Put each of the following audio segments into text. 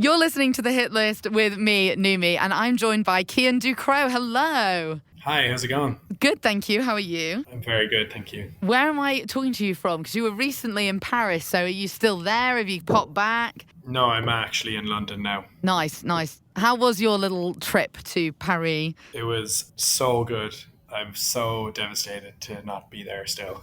You're listening to The Hit List with me, Numi, and I'm joined by Cian Ducrot. Hello. Hi, how's it going? Good, thank you. How are you? I'm very good, thank you. Where am I talking to you from? Because you were recently in Paris, so are you still there? Have you popped back? No, I'm actually in London now. Nice. How was your little trip to Paris? It was so good. I'm so devastated to not be there still.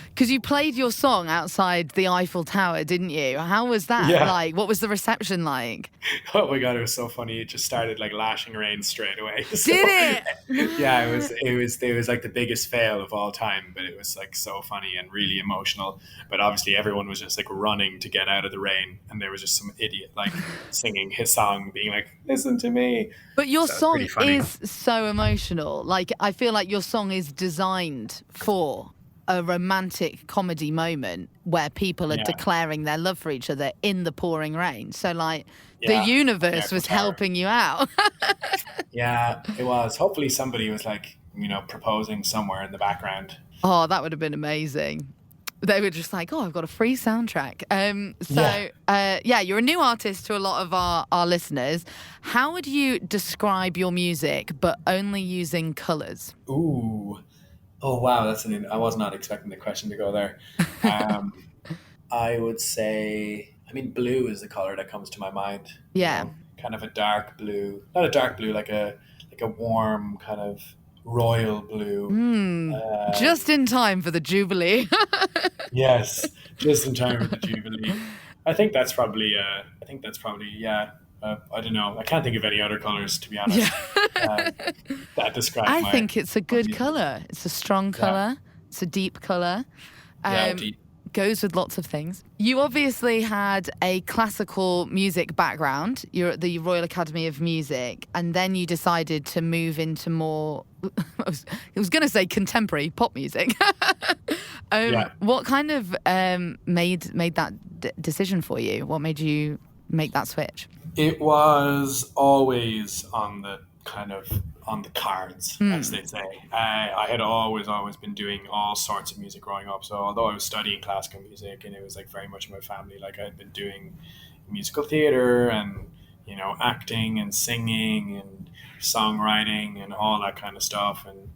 Because you played your song outside the Eiffel Tower, didn't you? How was that like? What was the reception like? Oh my God, it was so funny. It just started like lashing rain straight away. So, Did it? Yeah, it was like the biggest fail of all time, but it was like so funny and really emotional. But obviously everyone was just like running to get out of the rain, and there was just some idiot like singing his song, being like, "Listen to me." But your So song is so emotional. Like, I feel like your song is designed for a romantic comedy moment where people are declaring their love for each other in the pouring rain. So, like, the universe was helping you out. Yeah, it was. Hopefully somebody was like, proposing somewhere in the background. Oh, that would have been amazing. They were just like, I've got a free soundtrack. You're a new artist to a lot of our listeners. How would you describe your music, but only using colours? Ooh. Oh, wow. I was not expecting the question to go there. I would say, blue is the color that comes to my mind. Yeah. Kind of a dark blue, not a dark blue, like a warm kind of royal blue. Just in time for the Jubilee. Yes, just in time for the Jubilee. I think that's probably, I don't know. I can't think of any other colors, to be honest. That describe I think it's a good colour. It's a strong colour. Yeah. It's a deep colour. Deep. Goes with lots of things. You obviously had a classical music background. You're at the Royal Academy of Music, and then you decided to move into more, I was going to say contemporary pop music. What kind of made that decision for you? What made you make that switch? It was always on the cards, as they say. I had always been doing all sorts of music growing up. So although I was studying classical music and it was like very much my family, like I had been doing musical theater and, acting and singing and songwriting and all that kind of stuff. And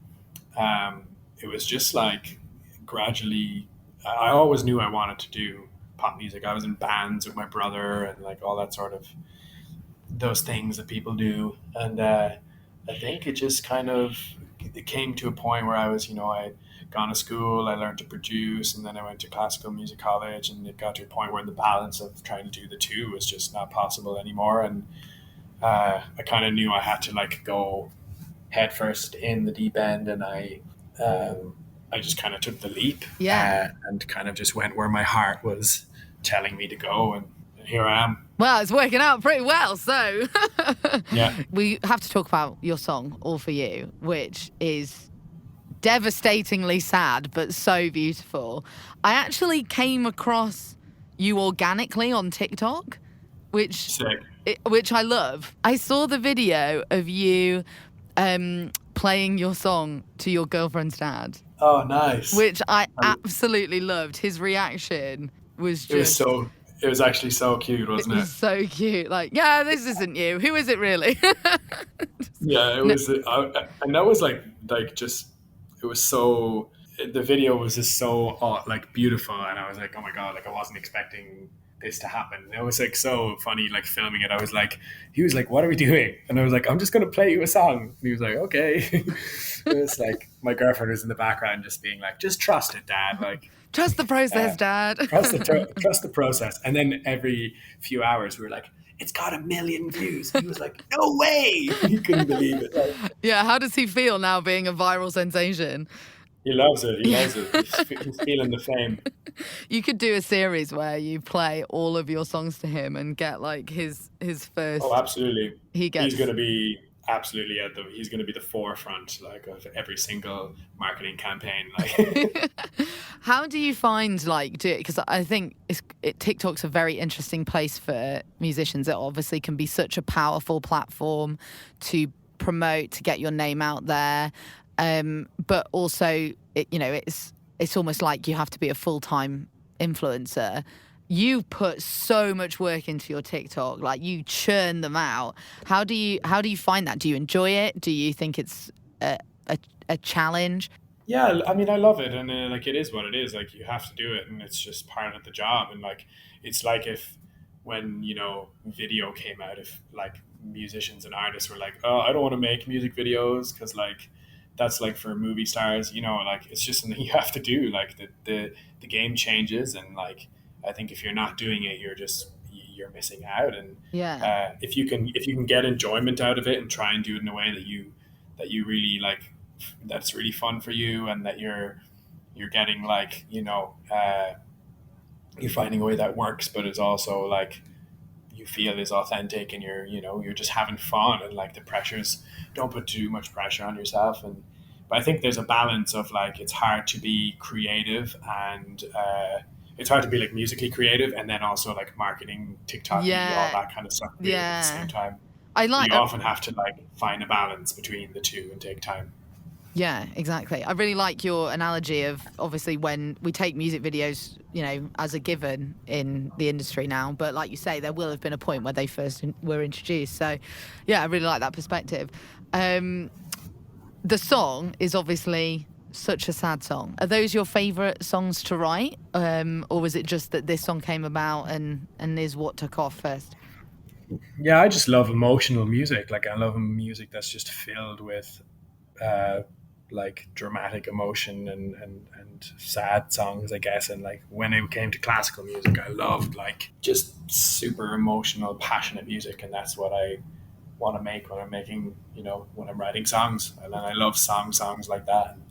it was just like gradually, I always knew I wanted to do pop music. I was in bands with my brother and like all that sort of those things that people do. And I think it just it came to a point where I was, I'd gone to school, I learned to produce, and then I went to classical music college, and it got to a point where the balance of trying to do the two was just not possible anymore. And I kind of knew I had to like go headfirst in the deep end, and I just kind of took the leap and kind of just went where my heart was telling me to go, and here I am. Well, it's working out pretty well, so yeah. We have to talk about your song, All For You, which is devastatingly sad, but so beautiful. I actually came across you organically on TikTok, which I love. I saw the video of you playing your song to your girlfriend's dad. Oh, nice. Which I absolutely loved. His reaction was just... It was actually so cute, wasn't it? It was so cute. Like, yeah, this isn't you. Who is it really? Yeah, it was. And that was like just, it was so, the video was just so like beautiful. And I was like, oh my God, like I wasn't expecting this to happen. It was like so funny, like filming it. I was like, he was like, what are we doing? And I was like, I'm just going to play you a song. And he was like, okay. It was like, my girlfriend was in the background just being like, just trust it, Dad. Like, trust the process, Dad. Trust the process. And then every few hours we were like, it's got 1 million views. He was like, no way. He couldn't believe it. Like, yeah, how does he feel now being a viral sensation? He loves it. He's feeling the fame. You could do a series where you play all of your songs to him and get like his first... Oh, absolutely. He's going to be absolutely he's going to be the forefront like of every single marketing campaign. Like, how do you find because I think TikTok's a very interesting place for musicians. It obviously can be such a powerful platform to promote, to get your name out there, but also it's almost like you have to be a full-time influencer. you put so much work into your TikTok, like you churn them out. How do you find that? Do you enjoy it? Do you think it's a challenge? Yeah, I mean, I love it, and like it is what it is. Like you have to do it, and it's just part of the job. And like it's like if when video came out, if like musicians and artists were like, oh, I don't want to make music videos because like that's like for movie stars. Like it's just something you have to do. Like the game changes, and like I think if you're not doing it, you're missing out. And Yeah. if you can get enjoyment out of it and try and do it in a way that you really like, that's really fun for you, and that you're getting like you're finding a way that works, but it's also like you feel is authentic, and you're just having fun, and like the pressures, don't put too much pressure on yourself. And but I think there's a balance of like it's hard to be creative, and it's hard to be like musically creative and then also like marketing, TikTok, all Yeah. that kind of stuff creative at the same Yeah. time. I So like you often have to like find a balance between the two and take time. Yeah, exactly. I really like your analogy of obviously when we take music videos, as a given in the industry now, but like you say, there will have been a point where they first were introduced. So, yeah, I really like that perspective. The song is obviously such a sad song. Are those your favourite songs to write, or was it just that this song came about and is what took off first? Yeah, I just love emotional music. Like I love music that's just filled with uh, like dramatic emotion and sad songs, I guess. And like when it came to classical music, I loved like just super emotional, passionate music, and that's what I want to make when I'm making, when I'm writing songs. And then I love songs like that. And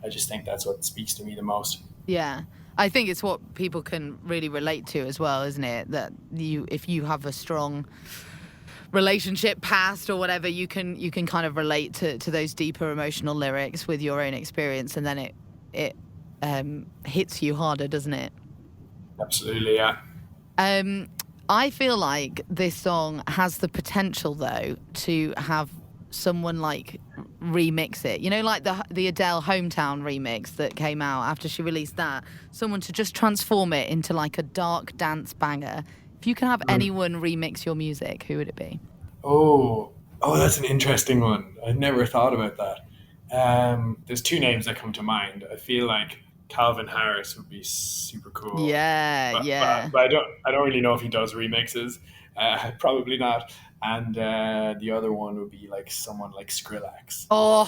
I just think that's what speaks to me the most. Yeah. I think it's what people can really relate to as well, isn't it? That if you have a strong relationship past or whatever, you can kind of relate to those deeper emotional lyrics with your own experience, and then it hits you harder, doesn't it? Absolutely, yeah. I feel like this song has the potential though to have someone like remix it, like the Adele Hometown remix that came out after she released that, someone to just transform it into like a dark dance banger. If you can have anyone remix your music, who would it be? Oh, that's an interesting one. I'd never thought about that. There's two names that come to mind. I feel like Calvin Harris would be super cool, Yeah, but, yeah. but, but I don't really know if he does remixes. Probably not. And the other one would be like someone like Skrillex. Oh,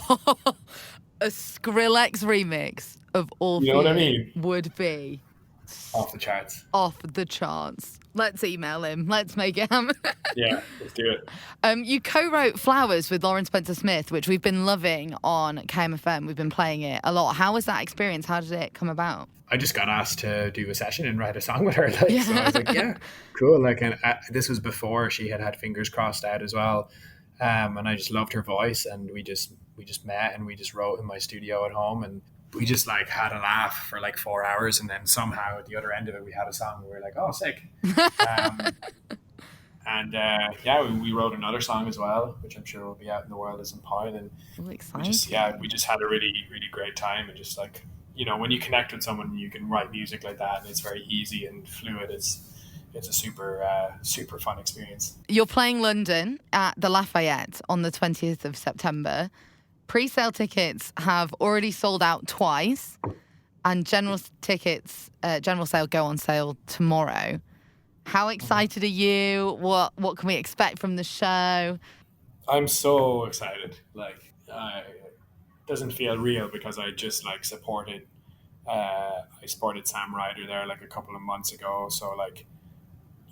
a Skrillex remix of All You For know what I You mean? would be Off the charts. off the charts. Let's email him. Let's make it happen. Yeah, let's do it. You co-wrote Flowers with Lauren Spencer Smith, which we've been loving on KMFM. We've been playing it a lot. How was that experience? How did it come about? I just got asked to do a session and write a song with her. So I was like, yeah, cool. Like, and this was before she had Fingers Crossed out as well. And I just loved her voice, and we just met, and we just wrote in my studio at home, and we just like had a laugh for like 4 hours, and then somehow at the other end of it we had a song, and we were like, oh, sick. And yeah, we wrote another song as well, which I'm sure will be out in the world at some point. And we just had a really, really great time. And just like, when you connect with someone, you can write music like that, and it's very easy and fluid. It's a super fun experience. You're playing London at the Lafayette on the 20th of September. Pre-sale tickets have already sold out twice, and general sale go on sale tomorrow. How excited are you? What can we expect from the show? I'm so excited. Like, it doesn't feel real because I just like supported Sam Ryder there like a couple of months ago. So like,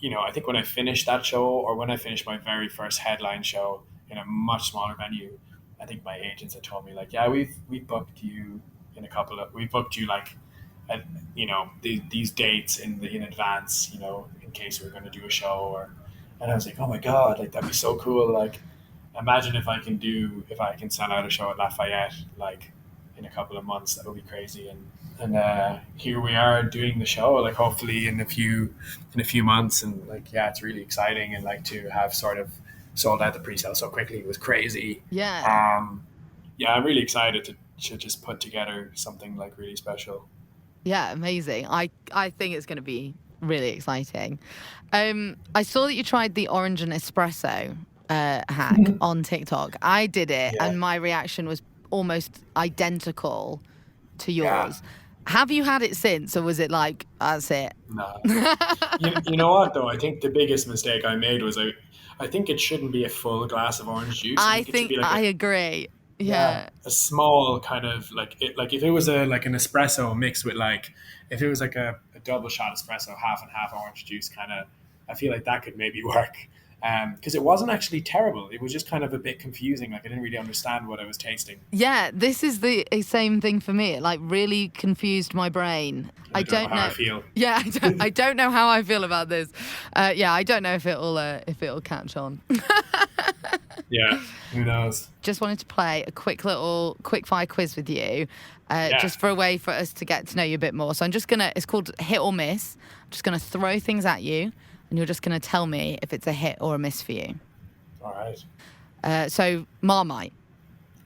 I think when I finished that show, or when I finished my very first headline show in a much smaller venue, I think my agents had told me like, yeah, we booked you we booked you like, these dates in advance, in case we're going to do a show. And I was like, oh my God, like that'd be so cool. Like, imagine if I can sell out a show at Lafayette, like in a couple of months, that would be crazy. And here we are doing the show, like hopefully in a few months. And like, yeah, it's really exciting. And like to have sort of sold out the pre-sale so quickly was crazy. Yeah. Yeah, I'm really excited to just put together something like really special. Yeah, amazing. I think it's going to be really exciting. I saw that you tried the orange and espresso hack on TikTok. I did it, Yeah. and my reaction was almost identical to Yeah. yours. Have you had it since, or was it like, that's it? No. You know what though? I think the biggest mistake I made was I think it shouldn't be a full glass of orange juice. I I think it should think be like I agree. yeah, Yeah. a small kind of like if it was a like an espresso mixed with like if it was like a double shot espresso, half and half orange juice kind of, I feel like that could maybe work. Because it wasn't actually terrible. It was just kind of a bit confusing. Like I didn't really understand what I was tasting. Yeah, this is the same thing for me. It like really confused my brain. I don't know how I feel. Yeah, I don't know how I feel about this. Yeah, I don't know if it'll catch on. Yeah, who knows? Just wanted to play a quick fire quiz with you, Yeah. just for a way for us to get to know you a bit more. So it's called hit or miss. I'm just gonna throw things at you, and you're just gonna tell me if it's a hit or a miss for you. All right. So Marmite,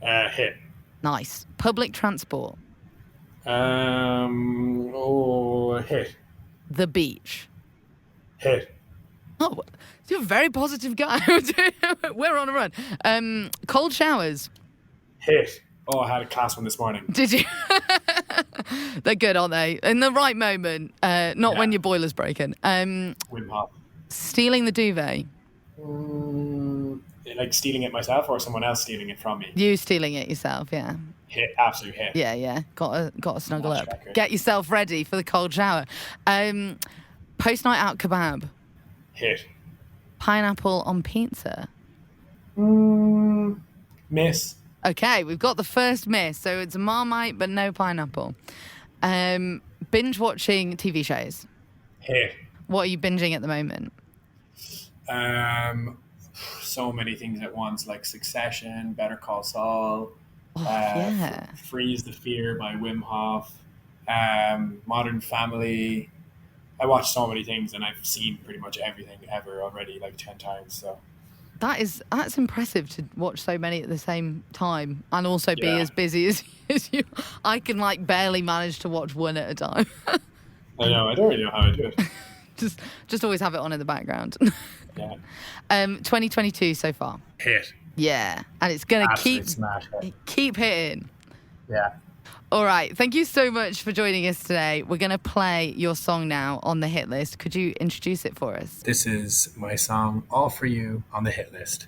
Hit. nice. Public transport, Hit. the beach. Hit. Oh, you're a very positive guy. We're on a run. Cold showers. Hit. Oh, I had a class one this morning. Did you? They're good, aren't they? In the right moment, not when your boiler's broken. Wim Hof. Stealing the duvet. Like stealing it myself or someone else stealing it from me? You stealing it yourself, yeah. Hit. Absolute hit. Yeah. Got to snuggle Match up. record. Get yourself ready for the cold shower. Post night out kebab. Hit. Pineapple on pizza. Miss. Okay, we've got the first miss. So it's a Marmite, but no pineapple. Binge watching TV shows. Hit. What are you binging at the moment? So many things at once, like Succession, Better Call Saul, Yeah. Freeze the Fear by Wim Hof, Modern Family. I watch so many things, and I've seen pretty much everything ever already, like 10 times. So That's impressive to watch so many at the same time and also be Yeah. as busy as you. I can like barely manage to watch one at a time. I know, I don't really know how I do it. just always have it on in the background. Yeah. 2022 so far. Hit. Yeah, and it's gonna Absolute smash hit. keep hitting. Yeah. All right, thank you so much for joining us today. We're gonna play your song now on the hit list. Could you introduce it for us? This is my song, All For You, on the hit list.